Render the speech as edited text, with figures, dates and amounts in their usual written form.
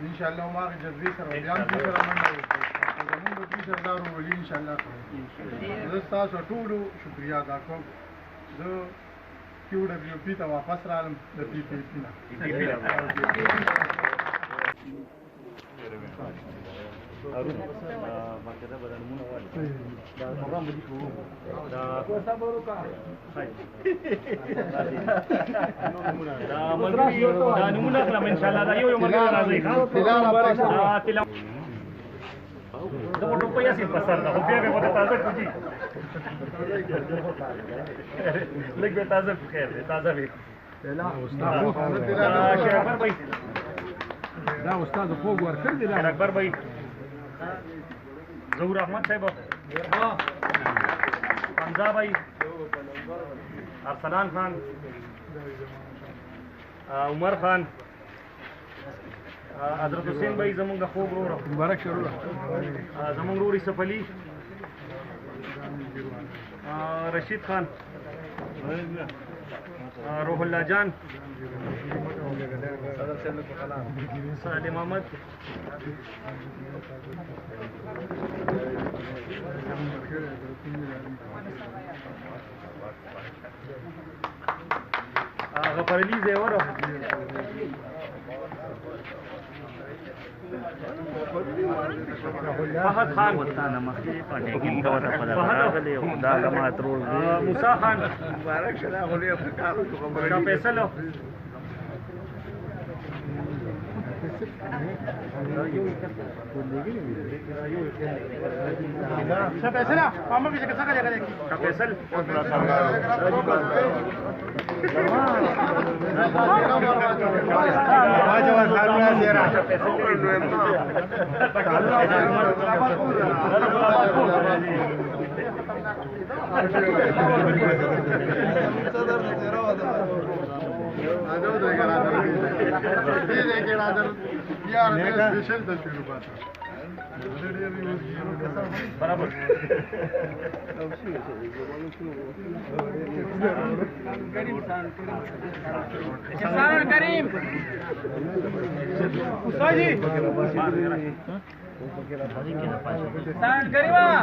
ان شاء الله ما جذبي سره بیان دي سره منډه زموږ د دې سردارو ولي ان شاء الله زه تاسو ټول شکریا ادا کوم زه کیو ډبلیو پی ته واپس رالم د پی پی پی نه هارون باقاعده بدنمونه والی دا پروګرام به دي کوو دا دا ملګري دا نمونه اخلم ان شاء الله دا یو ملګری راځي ښه تلا دا په روپیا سي پسر دا خو بیا به وته تازه کوجی لګ به تازه خیر تازه وي لا شیخ اکبر بھائی دا استاد خوب ورکړ دی شیخ اکبر بھائی ظهور احمد صاحب حمزه بھائی ارسلان خان عمر خان حضرت حسین بھائی زمونږ د خوب ورور مبارک شروع زمونږ ورور یوسف علي رشید خان روح الله جان سالم احمد غفر علي زیور فهد خان موسى خان مبارک شلا غولي افکارو شاه فیصل شاه فیصل عمر کې څه څنګه لګا شاه فیصل برابر احسان کریم استاد جی احسان کریم